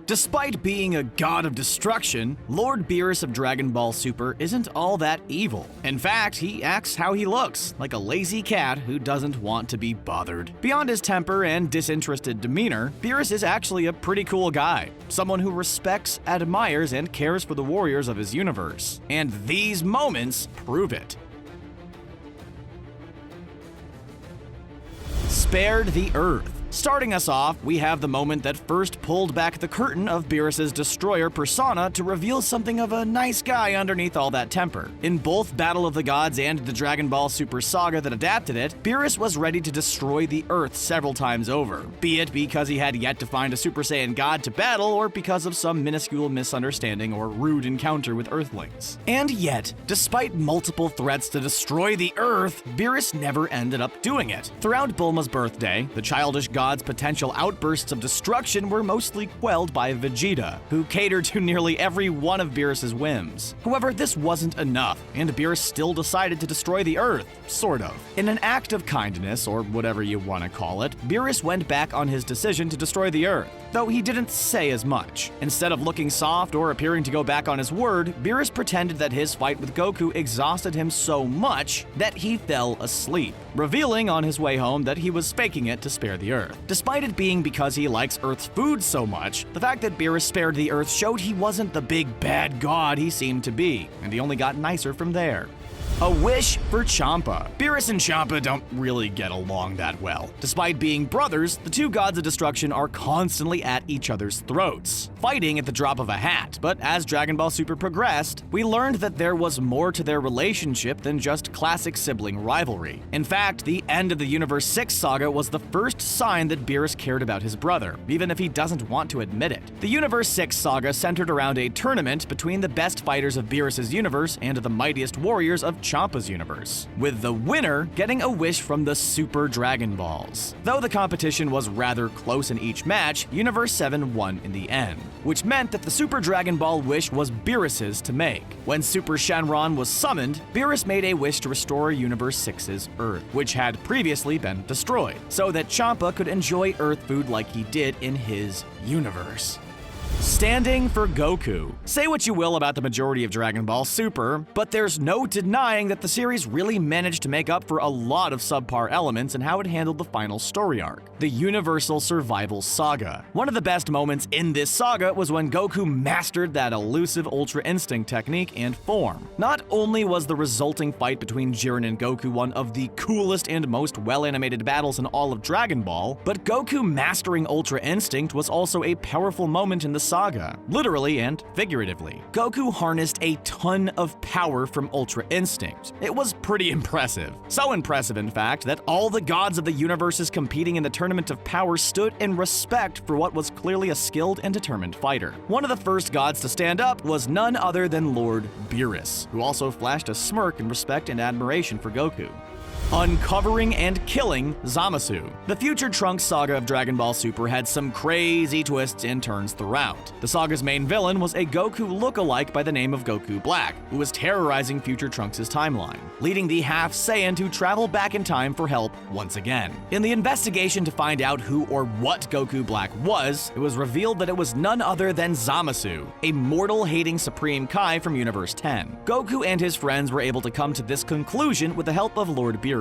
Despite being a god of destruction, Lord Beerus of Dragon Ball Super isn't all that evil. In fact, he acts how he looks, like a lazy cat who doesn't want to be bothered. Beyond his temper and disinterested demeanor, Beerus is actually a pretty cool guy. Someone who respects, admires, and cares for the warriors of his universe. And these moments prove it. Spared the Earth. Starting us off, we have the moment that first pulled back the curtain of Beerus' destroyer persona to reveal something of a nice guy underneath all that temper. In both Battle of the Gods and the Dragon Ball Super saga that adapted it, Beerus was ready to destroy the Earth several times over, be it because he had yet to find a Super Saiyan god to battle or because of some minuscule misunderstanding or rude encounter with Earthlings. And yet, despite multiple threats to destroy the Earth, Beerus never ended up doing it. Throughout Bulma's birthday, the childish god's potential outbursts of destruction were mostly quelled by Vegeta, who catered to nearly every one of Beerus' whims. However, this wasn't enough, and Beerus still decided to destroy the Earth, sort of. In an act of kindness, or whatever you want to call it, Beerus went back on his decision to destroy the Earth, though he didn't say as much. Instead of looking soft or appearing to go back on his word, Beerus pretended that his fight with Goku exhausted him so much that he fell asleep, revealing on his way home that he was faking it to spare the Earth. Despite it being because he likes Earth's food so much, the fact that Beerus spared the Earth showed he wasn't the big bad god he seemed to be, and he only got nicer from there. A wish for Champa. Beerus and Champa don't really get along that well. Despite being brothers, the two gods of destruction are constantly at each other's throats, fighting at the drop of a hat. But as Dragon Ball Super progressed, we learned that there was more to their relationship than just classic sibling rivalry. In fact, the end of the Universe 6 saga was the first sign that Beerus cared about his brother, even if he doesn't want to admit it. The Universe 6 saga centered around a tournament between the best fighters of Beerus' universe and the mightiest warriors of Champa's universe, with the winner getting a wish from the Super Dragon Balls. Though the competition was rather close in each match, Universe 7 won in the end, which meant that the Super Dragon Ball wish was Beerus's to make. When Super Shenron was summoned, Beerus made a wish to restore Universe 6's Earth, which had previously been destroyed, so that Champa could enjoy Earth food like he did in his universe. Standing for Goku. Say what you will about the majority of Dragon Ball Super, but there's no denying that the series really managed to make up for a lot of subpar elements in how it handled the final story arc, the Universal Survival Saga. One of the best moments in this saga was when Goku mastered that elusive Ultra Instinct technique and form. Not only was the resulting fight between Jiren and Goku one of the coolest and most well-animated battles in all of Dragon Ball, but Goku mastering Ultra Instinct was also a powerful moment in the saga, literally and figuratively. Goku harnessed a ton of power from Ultra Instinct. It was pretty impressive. So impressive, in fact, that all the gods of the universes competing in the Tournament of Power stood in respect for what was clearly a skilled and determined fighter. One of the first gods to stand up was none other than Lord Beerus, who also flashed a smirk in respect and admiration for Goku. Uncovering and killing Zamasu. The future Trunks saga of Dragon Ball Super had some crazy twists and turns throughout. The saga's main villain was a Goku look-alike by the name of Goku Black, who was terrorizing future Trunks' timeline, leading the half Saiyan to travel back in time for help once again. In the investigation to find out who or what Goku Black was, it was revealed that it was none other than Zamasu, a mortal-hating Supreme Kai from Universe 10. Goku and his friends were able to come to this conclusion with the help of Lord Beerus.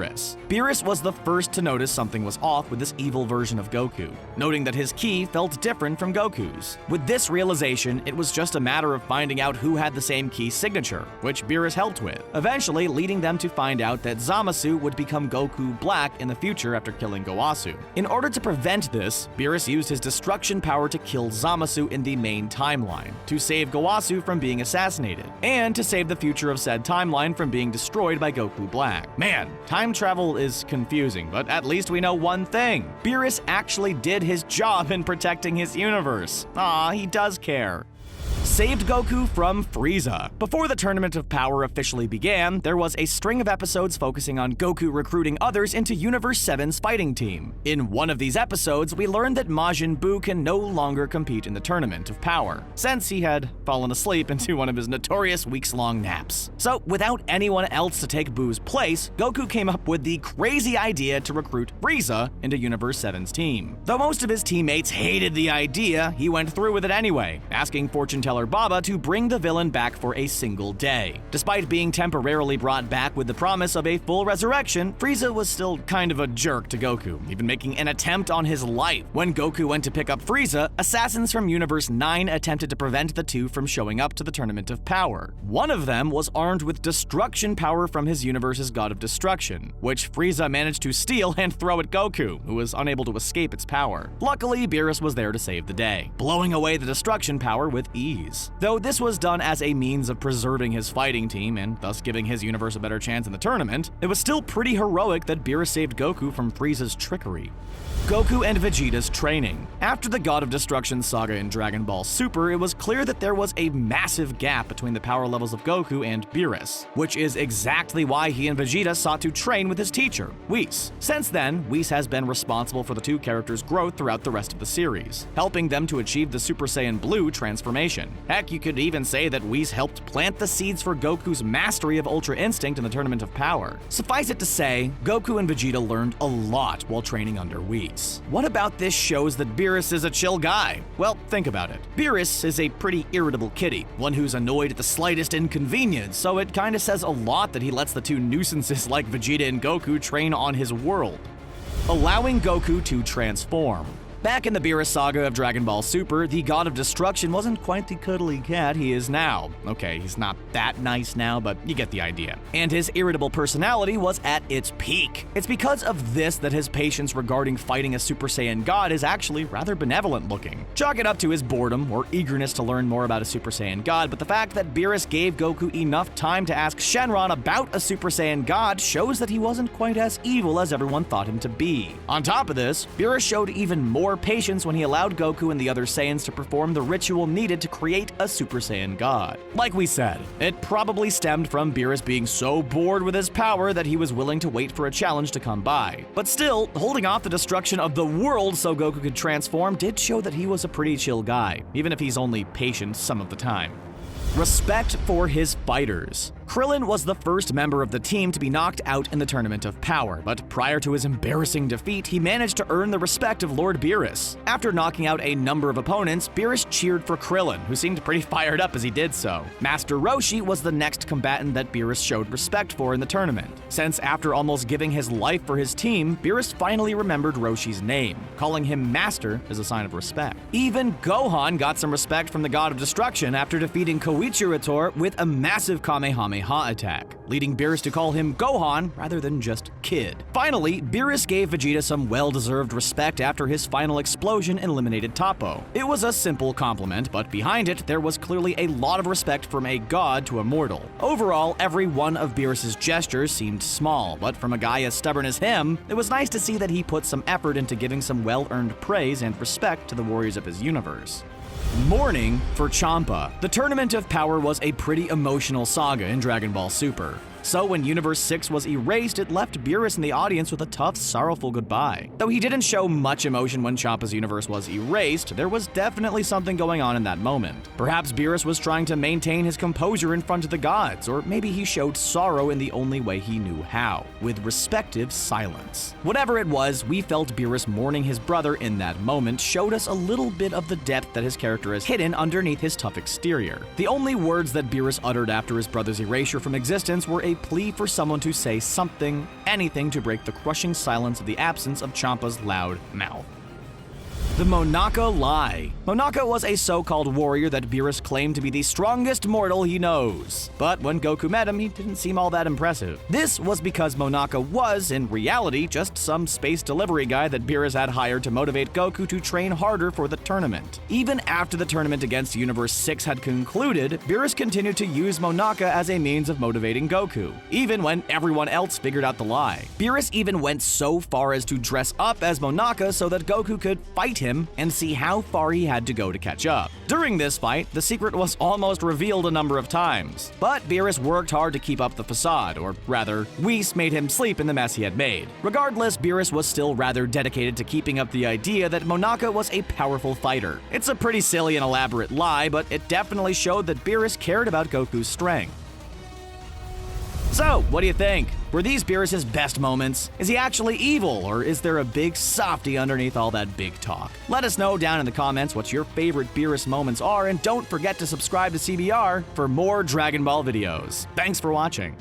Beerus was the first to notice something was off with this evil version of Goku, noting that his ki felt different from Goku's. With this realization, it was just a matter of finding out who had the same ki signature, which Beerus helped with, eventually leading them to find out that Zamasu would become Goku Black in the future after killing Gowasu. In order to prevent this, Beerus used his destruction power to kill Zamasu in the main timeline, to save Gowasu from being assassinated, and to save the future of said timeline from being destroyed by Goku Black. Man, time travel is confusing, but at least we know one thing. Beerus actually did his job in protecting his universe. Aw, he does care. saved Goku from Frieza. Before the Tournament of Power officially began, there was a string of episodes focusing on Goku recruiting others into Universe 7's fighting team. In one of these episodes, we learned that Majin Buu can no longer compete in the Tournament of Power, since he had fallen asleep into one of his notorious weeks-long naps. So, without anyone else to take Buu's place, Goku came up with the crazy idea to recruit Frieza into Universe 7's team. Though most of his teammates hated the idea, he went through with it anyway, asking fortune teller Baba to bring the villain back for a single day. Despite being temporarily brought back with the promise of a full resurrection, Frieza was still kind of a jerk to Goku, even making an attempt on his life. When Goku went to pick up Frieza, assassins from Universe 9 attempted to prevent the two from showing up to the Tournament of Power. One of them was armed with destruction power from his universe's god of destruction, which Frieza managed to steal and throw at Goku, who was unable to escape its power. Luckily, Beerus was there to save the day, blowing away the destruction power with ease. Though this was done as a means of preserving his fighting team and thus giving his universe a better chance in the tournament, it was still pretty heroic that Beerus saved Goku from Frieza's trickery. Goku and Vegeta's training. After the God of Destruction saga in Dragon Ball Super, it was clear that there was a massive gap between the power levels of Goku and Beerus, which is exactly why he and Vegeta sought to train with his teacher, Whis. Since then, Whis has been responsible for the two characters' growth throughout the rest of the series, helping them to achieve the Super Saiyan Blue transformation. Heck, you could even say that Whis helped plant the seeds for Goku's mastery of Ultra Instinct in the Tournament of Power. Suffice it to say, Goku and Vegeta learned a lot while training under Whis. What about this shows that Beerus is a chill guy? Well, think about it. Beerus is a pretty irritable kitty, one who's annoyed at the slightest inconvenience, so it kinda says a lot that he lets the two nuisances like Vegeta and Goku train on his world. Allowing Goku to transform. Back in the Beerus saga of Dragon Ball Super, the God of Destruction wasn't quite the cuddly cat he is now. Okay, he's not that nice now, but you get the idea. And his irritable personality was at its peak. It's because of this that his patience regarding fighting a Super Saiyan God is actually rather benevolent looking. Chalk it up to his boredom or eagerness to learn more about a Super Saiyan God, but the fact that Beerus gave Goku enough time to ask Shenron about a Super Saiyan God shows that he wasn't quite as evil as everyone thought him to be. On top of this, Beerus showed even more patience when he allowed Goku and the other Saiyans to perform the ritual needed to create a Super Saiyan God. Like we said, it probably stemmed from Beerus being so bored with his power that he was willing to wait for a challenge to come by. But still, holding off the destruction of the world so Goku could transform did show that he was a pretty chill guy, even if he's only patient some of the time. Respect for his fighters. Krillin was the first member of the team to be knocked out in the Tournament of Power, but prior to his embarrassing defeat, he managed to earn the respect of Lord Beerus. After knocking out a number of opponents, Beerus cheered for Krillin, who seemed pretty fired up as he did so. Master Roshi was the next combatant that Beerus showed respect for in the tournament, since after almost giving his life for his team, Beerus finally remembered Roshi's name, calling him Master as a sign of respect. Even Gohan got some respect from the God of Destruction after defeating Koichirator with a massive Kamehameha attack, leading Beerus to call him Gohan rather than just Kid. Finally, Beerus gave Vegeta some well-deserved respect after his final explosion eliminated Toppo. It was a simple compliment, but behind it, there was clearly a lot of respect from a god to a mortal. Overall, every one of Beerus's gestures seemed small, but from a guy as stubborn as him, it was nice to see that he put some effort into giving some well-earned praise and respect to the warriors of his universe. Mourning for Champa. The Tournament of Power was a pretty emotional saga in Dragon Ball Super. So when Universe 6 was erased, it left Beerus in the audience with a tough, sorrowful goodbye. Though he didn't show much emotion when Champa's universe was erased, there was definitely something going on in that moment. Perhaps Beerus was trying to maintain his composure in front of the gods, or maybe he showed sorrow in the only way he knew how, with respective silence. Whatever it was, we felt Beerus mourning his brother in that moment showed us a little bit of the depth that his character is hidden underneath his tough exterior. The only words that Beerus uttered after his brother's erasure from existence were a plea for someone to say something, anything to break the crushing silence of the absence of Champa's loud mouth. The Monaka Lie. Monaka was a so-called warrior that Beerus claimed to be the strongest mortal he knows. But when Goku met him, he didn't seem all that impressive. This was because Monaka was, in reality, just some space delivery guy that Beerus had hired to motivate Goku to train harder for the tournament. Even after the tournament against Universe 6 had concluded, Beerus continued to use Monaka as a means of motivating Goku, even when everyone else figured out the lie. Beerus even went so far as to dress up as Monaka so that Goku could fight him him and see how far he had to go to catch up. During this fight, the secret was almost revealed a number of times, but Beerus worked hard to keep up the facade, or rather, Whis made him sleep in the mess he had made. Regardless, Beerus was still rather dedicated to keeping up the idea that Monaka was a powerful fighter. It's a pretty silly and elaborate lie, but it definitely showed that Beerus cared about Goku's strength. So, what do you think? Were these Beerus' best moments? Is he actually evil, or is there a big softy underneath all that big talk? Let us know down in the comments what your favorite Beerus moments are, and don't forget to subscribe to CBR for more Dragon Ball videos. Thanks for watching.